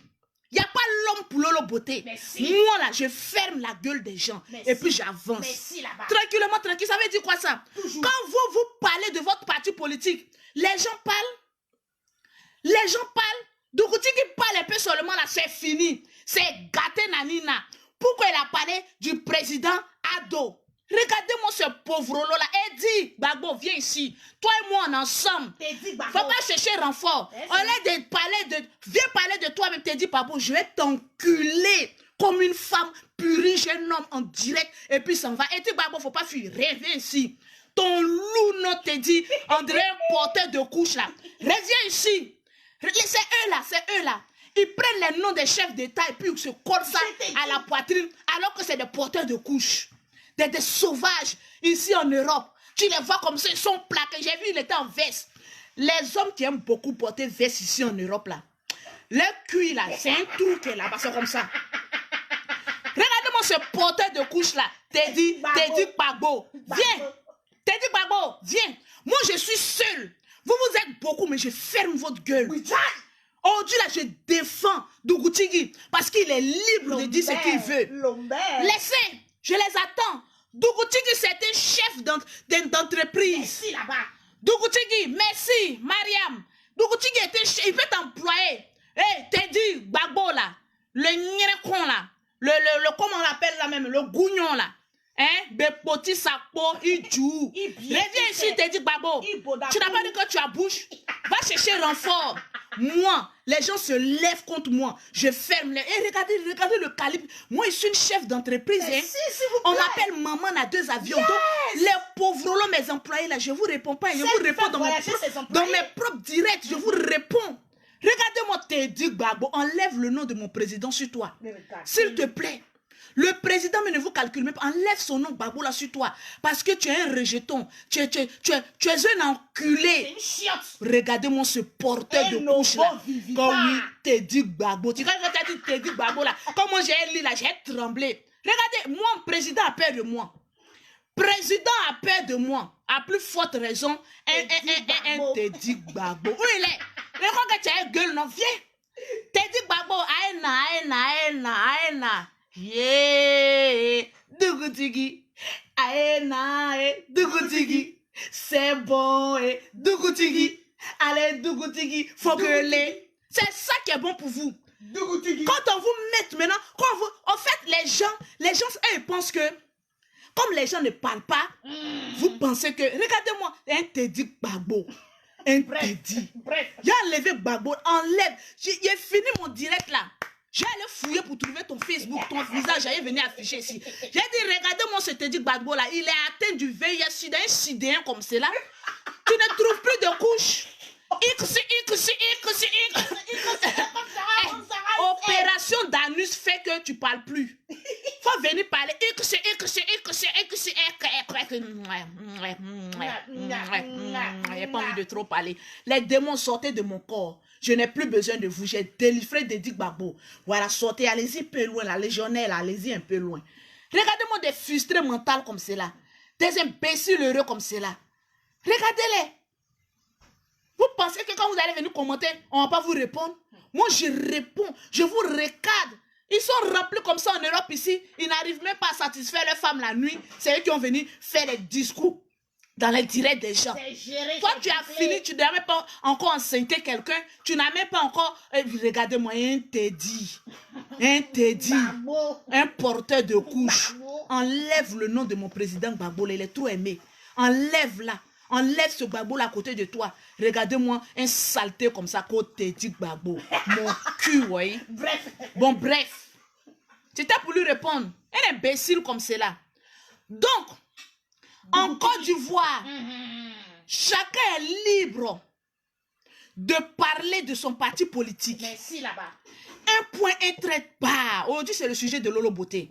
Il n'y a pas l'homme pour Lolo Beauté. Merci. Moi là, je ferme la gueule des gens. Merci. Et puis j'avance. Merci là-bas. Tranquillement, tranquille. Ça veut dire quoi ça? Toujours. Quand vous parlez de votre parti politique, les gens parlent. Les gens parlent. Dougouti qui parle un peu seulement là, c'est fini. C'est gâté Nanina. Pourquoi il a parlé du président Ado? Regardez-moi ce pauvre Lolo là. Eddie Gbagbo, viens ici. Toi et moi, on est ensemble. Teddy Gbagbo. Faut pas chercher renfort. Merci. Au lieu de parler de... Viens parler de toi-même, Teddy Gbagbo. Je vais t'enculer comme une femme purige, un homme en direct. Et puis ça va. Eddie Gbagbo, faut pas fuir. Reviens ici. Ton loup, non, Teddy, on dirait un porteur de couche là. Reviens ici. C'est eux là. Ils prennent les noms des chefs d'État et puis ils se collent ça à la poitrine alors que c'est des porteurs de couches. Des sauvages ici en Europe. Tu les vois comme ça, ils sont plaqués. J'ai vu, il était en veste. Les hommes qui aiment beaucoup porter veste ici en Europe là, leur cuir là, c'est un trou qui est là-bas, c'est comme ça. Regardez ce porteur de couche là, Teddy Gbagbo, viens. Teddy Gbagbo, viens. Moi, je suis seul. Vous êtes beaucoup, mais je ferme votre gueule. Aujourd'hui, là, je défends Dougoutigui parce qu'il est libre de dire ce qu'il veut. Laissez, je les attends. Dougoutigui, c'est un chef d'entreprise. Merci là-bas. Dougoutigui, merci, Mariam. Dougoutigui est un chef, il peut t'employer. Hey, Teddy Gbagbo, là, le nyérekon, là, le comment on l'appelle là même, le gougnon, là. Hein? Bepoti Sapo, Idjou. Reviens ici, Teddy Gbagbo. Tu n'as pas dit que tu as bouche. Va chercher renfort. Moi, les gens se lèvent contre moi. Je ferme les... Et regardez le calibre. Moi, je suis une chef d'entreprise. Hein? On m'appelle maman à 2 avions. Donc, les pauvres, mes employés, là, je vous réponds pas. Je vous réponds dans mes propres directs. Je vous réponds. Regardez-moi, Teddy Gbagbo. Enlève le nom de mon président sur toi. S'il te plaît. Le président, mais ne vous calcule même pas. Enlève son nom, Gbagbo, là, sur toi. Parce que tu es un rejeton. Tu es un enculé. C'est une chiotte. Regardez-moi ce porteur de couche, là. Comme Teddy Gbagbo. Tu vois, quand tu as dit Teddy Gbagbo, là, comme moi, j'ai lu, là, j'ai tremblé. Regardez, moi, le président a peur de moi. Président a peur de moi. À plus forte raison, un Teddy Gbagbo. Où il est? Regarde que tu as une gueule, non? Viens. Teddy Gbagbo, aena. Yeah, Dougoutigui, Dougoutigui, c'est bon, Dougoutigui, allez Dougoutigui, faut gueuler. C'est ça qui est bon pour vous. Dougoutigui. Quand on vous met maintenant, en fait, les gens, eux, ils pensent que, comme les gens ne parlent pas, vous pensez que, regardez-moi, un Teddy Gbagbo. Teddy. J'ai enlevé Gbagbo, enlève. J'ai fini mon direct là. J'ai allé fouiller pour trouver ton Facebook, ton visage, j'allais venir afficher ici. J'ai dit, regardez-moi ce Teddy Gbagbo là, il est atteint du VIH, un sidéen comme cela. Tu ne trouves plus de couches. Opération d'anus fait que tu parles plus. Faut venir parler. J'ai pas envie de trop parler. Les démons sortaient de mon corps. Je n'ai plus besoin de vous. J'ai délivré Teddy Gbagbo. Voilà, sortez, allez-y un peu loin, la légionnaire, allez-y un peu loin. Regardez-moi des frustrés mentaux comme cela. Des imbéciles heureux comme cela. Regardez-les. Vous pensez que quand vous allez venir commenter, on ne va pas vous répondre? Moi, je réponds. Je vous recadre. Ils sont remplis comme ça en Europe ici. Ils n'arrivent même pas à satisfaire leurs femmes la nuit. C'est eux qui ont venu faire les discours dans les directs des gens. Toi, tu as fini, tu n'as même pas encore enceinté quelqu'un. Tu n'as même pas encore... Regardez-moi, un Teddy. Un porteur de couche. Enlève le nom de mon président Gbagbo. Il est trop aimé. Enlève-la. Enlève ce Gbagbo là à côté de toi. Regardez-moi, un saleté comme ça, côté Teddy Gbagbo. Mon cul, oui. Bon, bref. C'était pour lui répondre. Un imbécile comme cela. Donc, en Côte d'Ivoire, chacun est libre de parler de son parti politique. Merci là-bas. Un point, un trait de part. Aujourd'hui, c'est le sujet de Lolo Beauté.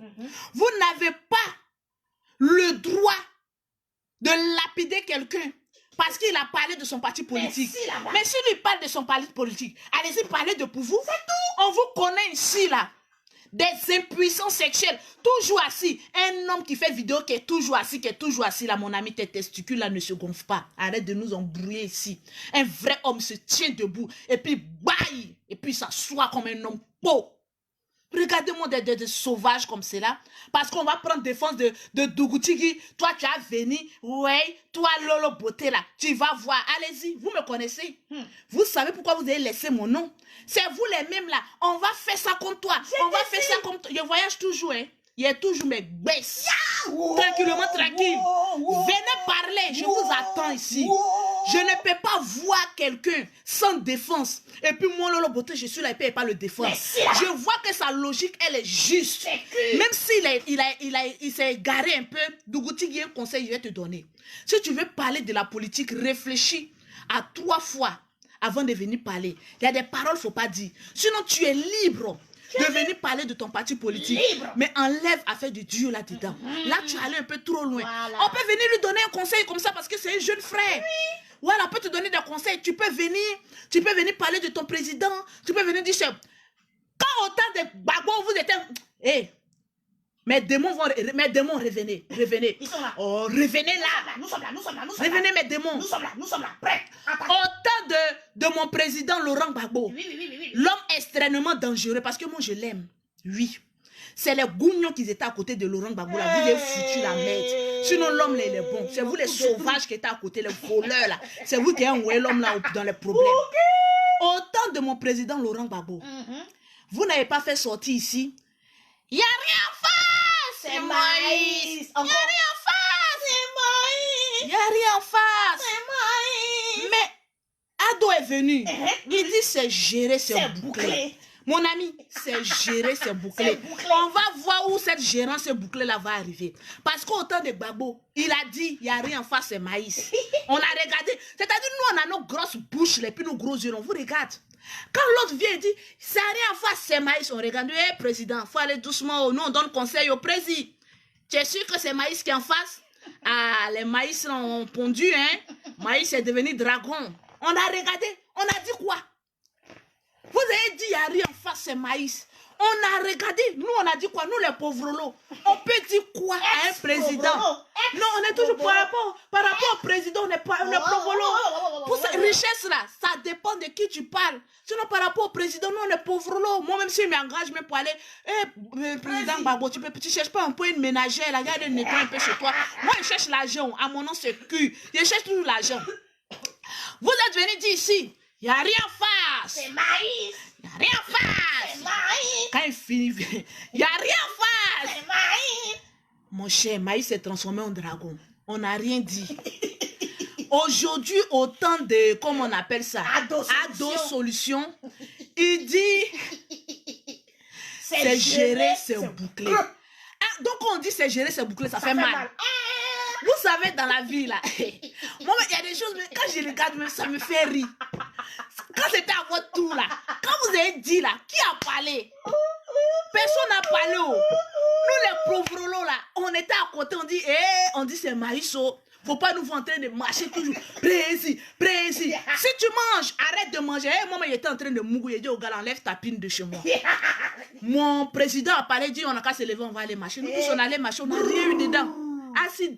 Vous n'avez pas le droit de lapider quelqu'un parce qu'il a parlé de son parti politique. Mais s'il lui parle de son parti politique, allez-y parler de pour vous. C'est tout. On vous connaît ici, là. Des impuissants sexuels, toujours assis. Un homme qui fait vidéo qui est toujours assis, là, mon ami, tes testicules là ne se gonflent pas. Arrête de nous embrouiller ici. Un vrai homme se tient debout et puis baille et puis s'assoit comme un homme pauvre. Regardez-moi des sauvages comme cela. Parce qu'on va prendre défense de Dougoutigui. Toi, tu as venu. Ouais, toi, Lolo Beauté, là. Tu vas voir. Allez-y, vous me connaissez. Vous savez pourquoi vous avez laissé mon nom. C'est vous les mêmes, là. On va faire ça comme toi. On va faire ça comme toi. Je voyage toujours, hein. Il y a toujours mes baisses. Tranquillement, tranquille. Venez parler. Je vous attends ici. Je ne peux pas voir quelqu'un sans défense. Et puis moi, Lolo Beauté, je suis là et puis il pas le défendre. Je vois que sa logique, elle est juste. Même s'il s'est égaré un peu, Dougoutigui, un conseil, je vais te donner. Si tu veux parler de la politique, réfléchis à 3 fois avant de venir parler. Il y a des paroles, il ne faut pas dire. Sinon, tu es libre de venir parler de ton parti politique. Mais enlève affaire de Dieu là-dedans. Là, tu es allé un peu trop loin. Voilà. On peut venir lui donner un conseil comme ça parce que c'est un jeune frère. Oui. Voilà, on peut te donner des conseils. Tu peux venir parler de ton président. Tu peux venir dire, quand autant de Gbagbo, vous êtes... Hey, Mes démons revenez, revenez. Ils sont là. Oh, revenez là. Nous sommes là. Revenez mes démons. Nous sommes là. Prêts. Au temps de mon président Laurent Gbagbo, Oui. l'homme extrêmement dangereux, parce que moi je l'aime. Oui. C'est les gougnons qui étaient à côté de Laurent Gbagbo là. Vous avez foutu la merde. Sinon l'homme là il est bon. C'est vous les sauvages qui étaient à côté, les voleurs là. C'est vous qui avez envoyé l'homme là dans les problèmes. Au temps de mon président Laurent Gbagbo, vous n'avez pas fait sortir ici. Il n'y a rien à faire. C'est maïs. Il n'y a rien à faire. C'est maïs. Il n'y a rien à faire. C'est maïs. Mais Ado est venu. Il dit c'est géré, c'est C'est bouclé. bouclé. Mon ami, c'est géré, c'est bouclé. C'est bouclé. On va voir où cette gérance bouclée là va arriver. Parce qu'au temps de Gbagbo, il a dit, il n'y a rien en face, c'est maïs. On a regardé. C'est-à-dire, nous, on a nos grosses bouches, et puis nos gros yeux, on vous regarde. Quand l'autre vient et dit, c'est rien en face, c'est maïs, on regarde. Hé, président, il faut aller doucement. Nous, on donne conseil au président. Tu es sûr que c'est maïs qui est en face? Ah, les maïs là, ont pondu, hein. Maïs est devenu dragon. On a regardé, on a dit quoi? Vous avez dit, il n'y a rien en face, c'est maïs. On a regardé, nous on a dit quoi? Nous les pauvres lots, on peut dire quoi à un président? Non, on est toujours par rapport au président, on est pauvres lots. Pour cette richesse là, ça dépend de qui tu parles. Sinon par rapport au président, nous on est pauvres lots. Moi même si je m'engage même pour aller, président Gbagbo, tu cherches pas un peu une ménagère, la garde nettoie un peu chez toi. Moi je cherche l'argent, à mon nom c'est cul. Je cherche toujours l'argent. Vous êtes venu dire ici, il n'y a rien à faire. C'est maïs. Il n'y a rien à faire. C'est maïs. Quand il finit, il n'y a rien à faire. C'est maïs. Mon cher, Maïs s'est transformé en dragon. On n'a rien dit. Aujourd'hui, au temps de, comment on appelle ça? Ado Solution. Il dit, c'est géré, c'est bouclé. Ah, donc on dit c'est géré, c'est bouclé, ça fait mal. Vous savez, dans la vie, là, moi, il y a des choses, mais quand je regarde, même, ça me fait rire. Quand c'était à votre tour, là, quand vous avez dit, là, qui a parlé? Personne n'a parlé. Oh. Nous, les pauvres lots, là, on était à côté, on dit c'est maïso. Faut pas nous voir en train de marcher toujours. Précis. Si tu manges, arrête de manger. Moi, il était en train de mourir. Il dit au gars, enlève ta pine de chez moi. Mon président a parlé, dit, on n'a qu'à se lever, on va aller marcher. Nous tous, on allait marcher, on n'a rien eu dedans. Assis,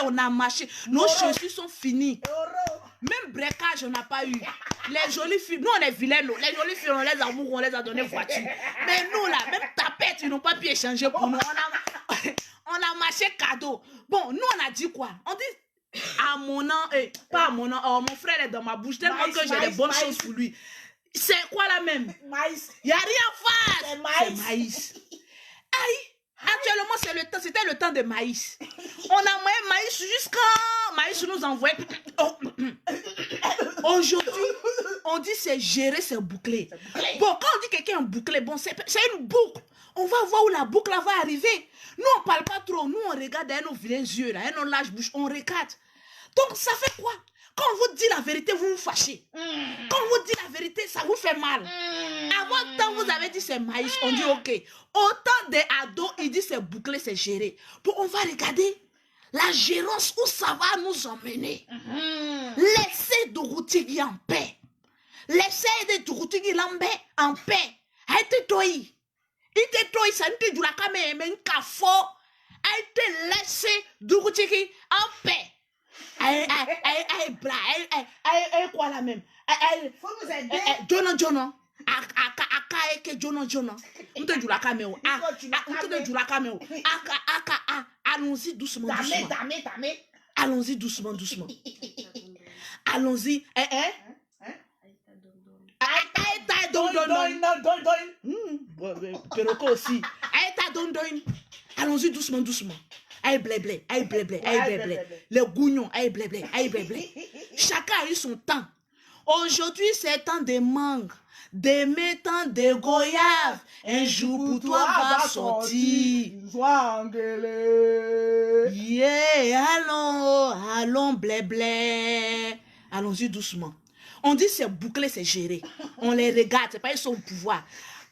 on a marché. Nos chaussures sont finies. Même breakage, on n'a pas eu. Les jolies filles, nous on est vilaines. Les jolies filles, on les a amoureux, on les a donné voiture. Mais nous là, même tapette, ils n'ont pas pu échanger pour nous. On a marché cadeau. Bon, nous on a dit quoi? On dit à mon nom, pas à mon nom, mon frère est dans ma bouche, tellement que j'ai des bonnes choses pour lui. C'est quoi la même? Maïs. Il n'y a rien à faire. C'est maïs. Aïe. Actuellement, c'était le temps de maïs. On a moyen maïs jusqu'à maïs nous envoie. Aujourd'hui, on dit c'est géré, c'est bouclé. Bon, quand on dit quelqu'un est bouclé, bon, c'est une boucle. On va voir où la boucle va arriver. Nous, on ne parle pas trop. Nous, on regarde derrière nos vilains yeux, derrière nos larges bouches. On regarde. Donc, ça fait quoi? Quand on vous dit la vérité, vous vous fâchez. Quand on vous dit la vérité, ça vous fait mal. Avant temps, vous avez dit c'est maïs. On dit ok. Autant des ados, il dit c'est bouclé, c'est géré. Bon, on va regarder la gérance où ça va nous emmener. Laissez Dorothée en paix. Laissez Dorothée en paix. Aïe toi. Il te toi, ça ne te dit la caméra, mais un café. Aïe te laissez Dorothée en paix. Aïe, quoi la même? Faut nous aider. Jono. Allons-y doucement. Allons-y doucement. Allons-y. Peroko aussi. Allons-y doucement. Aïe blé. Les gougnons, aïe blé. Chacun a eu son temps. Aujourd'hui, c'est temps de mangue. Demain, temps de goyave. Un jour pour toi va sortir. Yeah, allons, blé. Allons-y doucement. On dit c'est bouclé, c'est géré. On les regarde, c'est pas ils sont au pouvoir.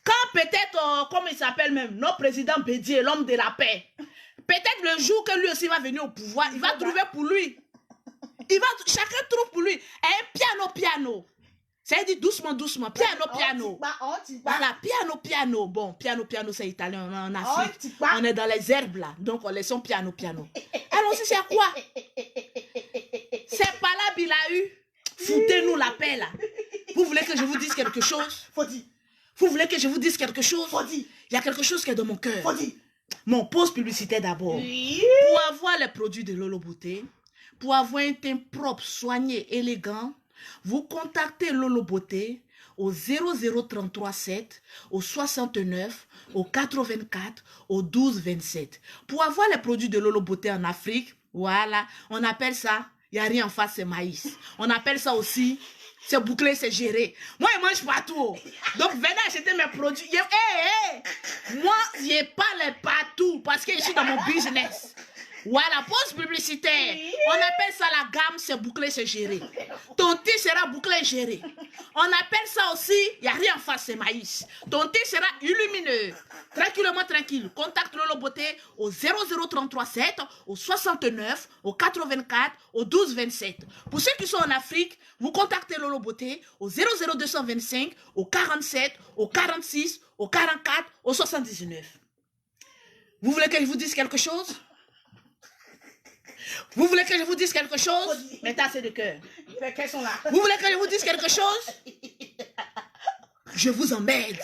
Quand peut-être, comme il s'appelle même, notre président Bédier, l'homme de la paix, peut-être le jour que lui aussi va venir au pouvoir, il va trouver pour lui. Chacun trouve pour lui un piano. Ça dit doucement, doucement. Piano, piano. Voilà. Voilà, piano, piano. Bon, piano, piano, c'est italien. On est en Afrique. Oh, On est dans les herbes là. Donc, on laisse son piano, piano. Alors, c'est à quoi? C'est pas là, Bilahu. Foutez-nous la paix là. Vous voulez que je vous dise quelque chose? Faut dire. Vous voulez que je vous dise quelque chose? Faut dire. Il y a quelque chose qui est dans mon cœur. Faut dire. Mon poste publicitaire d'abord. Oui. Pour avoir les produits de Lolo Beauté, pour avoir un teint propre, soigné, élégant, vous contactez Lolo Beauté au 00337, au 69, au 84, au 12 27. Pour avoir les produits de Lolo Beauté en Afrique, voilà, on appelle ça, il n'y a rien en face, c'est maïs. On appelle ça aussi, c'est bouclé, c'est géré. Moi, je mange partout. Donc, venez acheter mes produits. Moi, je n'ai pas les partout parce que je suis dans mon business. Voilà, poste publicitaire. On appelle ça la gamme, c'est bouclé, c'est géré. Ton thé sera bouclé, géré. On appelle ça aussi, il n'y a rien en face, c'est maïs. Ton thé sera lumineux. Tranquillement, tranquille. Contacte Lolo Beauté au 00337, au 69, au 84, au 12 27. Pour ceux qui sont en Afrique, vous contactez Lolo Beauté au 00225, au 47, au 46, au 44, au 79. Vous voulez que je vous dise quelque chose? Vous voulez que je vous dise quelque chose? Mettez assez de cœur. Qu'elles sont là. Vous voulez que je vous dise quelque chose? Je vous emmerde.